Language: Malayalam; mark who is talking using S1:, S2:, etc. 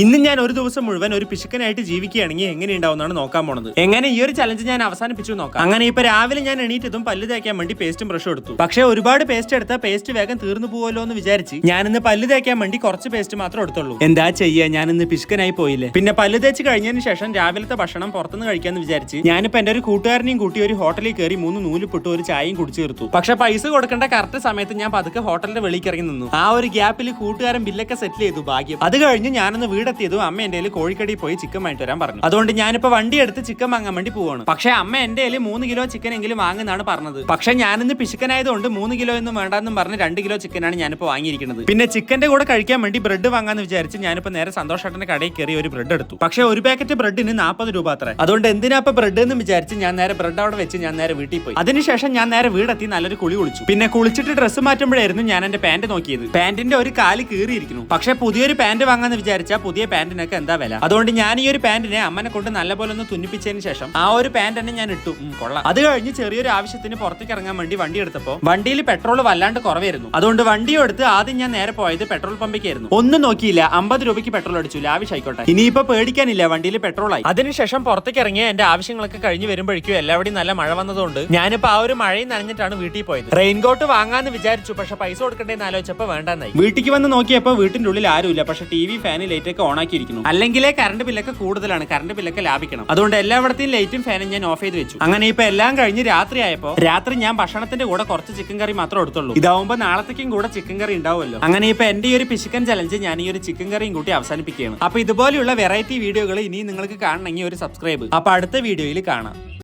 S1: ഇന്ന് ഞാൻ ഒരു ദിവസം മുഴുവൻ ഒരു പിശുക്കനായിട്ട് ജീവിക്കുകയാണെങ്കിൽ എങ്ങനെയുണ്ടാവുന്നതാണ് നോക്കാൻ പോണത്. എങ്ങനെ ഈ ഒരു ചലഞ്ച് ഞാൻ അവസാനിപ്പിച്ചു നോക്കാം. അങ്ങനെ ഇപ്പൊ രാവിലെ ഞാൻ എണീറ്റതും പല്ല് തേക്കാൻ വേണ്ടി പേസ്റ്റും ബ്രഷും എടുത്തു. പക്ഷെ ഒരുപാട് പേസ്റ്റ് എടുത്താൽ പേസ്റ്റ് വേഗം തീർന്നു പോവല്ലോ എന്ന് വിചാരിച്ച് ഞാൻ ഇന്ന് പല്ല് തേക്കാൻ വേണ്ടി കുറച്ച് പേസ്റ്റ് മാത്രം എടുത്തുള്ളൂ. എന്താ ചെയ്യാ, ഞാൻ ഇന്ന് പിശുക്കനായി പോയില്ലേ. പിന്നെ പല്ല് തേച്ച് കഴിഞ്ഞതിന് ശേഷം രാവിലത്തെ ഭക്ഷണം പുറത്തുനിന്ന് കഴിക്കാന്ന് വിചാരിച്ച് ഞാനിപ്പോ എന്റെ ഒരു കൂട്ടുകാരനെയും കൂട്ടി ഒരു ഹോട്ടലിൽ കയറി 3 നൂലിപ്പിട്ട് ഒരു ചായയും കുടിച്ചു തീർത്തു. പക്ഷെ പൈസ കൊടുക്കേണ്ട കറക്റ്റ് സമയത്ത് ഞാൻ പതുക്കെ ഹോട്ടലിന്റെ വെളിക്ക് ഇറങ്ങി നിന്നു. ആ ഒരു ഗ്യാപ്പിൽ കൂട്ടുകാരൻ ബില്ലൊക്കെ സെറ്റിൽ ചെയ്തു. ഭാഗ്യം. അത് കഴിഞ്ഞ് ഞാനൊന്ന് വീടെത്തിയതും അമ്മ എന്റെ കോഴിക്കടി പോയി ചിക്കൻ വാങ്ങിട്ട് വരാൻ പറഞ്ഞു. അതുകൊണ്ട് ഞാനിപ്പോ വണ്ടി എടുത്ത് ചിക്കൻ വാങ്ങാൻ വേണ്ടി പോവാണ്. പക്ഷെ അമ്മ എന്റെ 3 കിലോ ചിക്കൻ എങ്കിലും വാങ്ങുന്നതാണ് പറഞ്ഞത്. പക്ഷെ ഞാനിന്ന് പിശുക്കനായതുകൊണ്ട് 3 കിലോ ഒന്നും വേണ്ടെന്നും പറഞ്ഞ് 2 കിലോ ചിക്കനാണ് ഞാനിപ്പോ വാങ്ങിയിരിക്കുന്നത്. പിന്നെ ചിക്കന്റെ കൂടെ കഴിക്കാൻ വേണ്ടി ബ്രെഡ് വാങ്ങാന്ന് വിചാരിച്ച് ഞാനിപ്പോ നേരെ സന്തോഷേട്ടന്റെ കടയിൽ കയറി ഒരു ബ്രെഡ് എടുത്തു. പക്ഷെ ഒരു പാക്കറ്റ് ബ്രെഡിന് 40 രൂപ അത്ര. അതുകൊണ്ട് എന്തിനാ ഇപ്പൊ ബ്രെഡ് എന്ന് വിചാരിച്ച് ഞാൻ നേരെ ബ്രെഡ് അവിടെ വെച്ച് ഞാൻ നേരെ വീട്ടിൽ പോയി. അതിനുശേഷം ഞാൻ നേരെ വീടെത്തി നല്ലൊരു കുളി കുളിച്ചു. പിന്നെ കുളിച്ചിട്ട് ഡ്രസ്സ് മാറ്റുമ്പോഴായിരുന്നു ഞാൻ എന്റെ പാന്റ് നോക്കിയത്. പാന്റിന്റെ ഒരു കാല് കീറിയിരിക്കുന്നു. പക്ഷെ പുതിയൊരു പാന്റ് വാങ്ങാന്ന് വിചാരിച്ചാൽ പുതിയ പാന്റിനൊക്കെ എന്താ വില. അതുകൊണ്ട് ഞാൻ ഈ ഒരു പാന്റിനെ അമ്മനെ കൊണ്ട് നല്ലപോലെ ഒന്ന് തുന്നിപ്പിച്ചതിന് ശേഷം ആ ഒരു പാന്റ് തന്നെ ഞാൻ ഇട്ടു. കൊള്ളാം. അത് കഴിഞ്ഞ് ചെറിയൊരു ആവശ്യത്തിന് പുറത്തേക്ക് ഇറങ്ങാൻ വേണ്ടി വണ്ടി എടുത്തപ്പോ വണ്ടിയിൽ പെട്രോൾ വല്ലാണ്ട് കുറവായിരുന്നു. അതുകൊണ്ട് വണ്ടിയും എടുത്ത് ആദ്യം ഞാൻ നേരെ പോയത് പെട്രോൾ പമ്പിക്കായിരുന്നു. ഒന്നും നോക്കിയില്ല, 50 രൂപയ്ക്ക് പെട്രോൾ അടിച്ചു. ലാവിഷായിക്കോട്ടെ. ഇനിയിപ്പോ പേടിക്കാനില്ല, വണ്ടിയിൽ പെട്രോൾ ആയി. അതിനുശേഷം പുറത്തേക്ക് ഇറങ്ങിയ എന്റെ ആവശ്യങ്ങളൊക്കെ കഴിഞ്ഞ് വരുമ്പോഴേക്കും എല്ലാവരുടെയും നല്ല മഴ വന്നതുകൊണ്ട് ഞാനിപ്പോ ആ ഒരു മഴയും നനഞ്ഞിട്ടാണ് വീട്ടിൽ പോയത്. റെയിൻകോട്ട് വാങ്ങാന്ന് വിചാരിച്ചു, പക്ഷെ പൈസ കൊടുക്കണ്ടേന്ന് ആലോചിച്ചപ്പോ വേണ്ടെന്നായി. വീട്ടിലേക്ക് വന്ന് നോക്കിയപ്പോ വീട്ടിന്റെ ഉള്ളിൽ ആരുമില്ല. പക്ഷെ ടി വി, ഫാന്, ലൈറ്റ് ഒക്കെ ഓൺ ആക്കിയിരിക്കുന്നു. അല്ലെങ്കിലേ കറണ്ട് ബില്ലൊക്കെ കൂടുതലാണ്. കറണ്ട് ബില്ലൊക്കെ ലാഭിക്കണം. അതുകൊണ്ട് എല്ലായിടത്തെയും ലൈറ്റും ഫാനും ഞാൻ ഓഫ് ചെയ്ത് വെച്ചു. അങ്ങനെ ഇപ്പൊ എല്ലാം കഴിഞ്ഞ് രാത്രി ആയപ്പോ രാത്രി ഞാൻ ഭക്ഷണത്തിന്റെ കൂടെ കുറച്ച് ചിക്കൻ കറി മാത്രം എടുത്തുള്ളൂ. ഇതാവുമ്പോ നാളത്തേക്കും കൂടെ ചിക്കൻ കറി ഉണ്ടാവുമല്ലോ. അങ്ങനെ ഇപ്പൊ എന്റെ ഈ ഒരു പിശുക്കൻ ചലഞ്ച് ഞാൻ ഈ ഒരു ചിക്കൻ കറിയും കൂട്ടി അവസാനിപ്പിക്കുകയാണ്. അപ്പൊ ഇതുപോലെയുള്ള വെറൈറ്റി വീഡിയോകൾ ഇനി നിങ്ങൾക്ക് കാണണമെങ്കിൽ ഒരു സബ്സ്ക്രൈബ്. അപ്പൊ അടുത്ത വീഡിയോയിൽ കാണാം.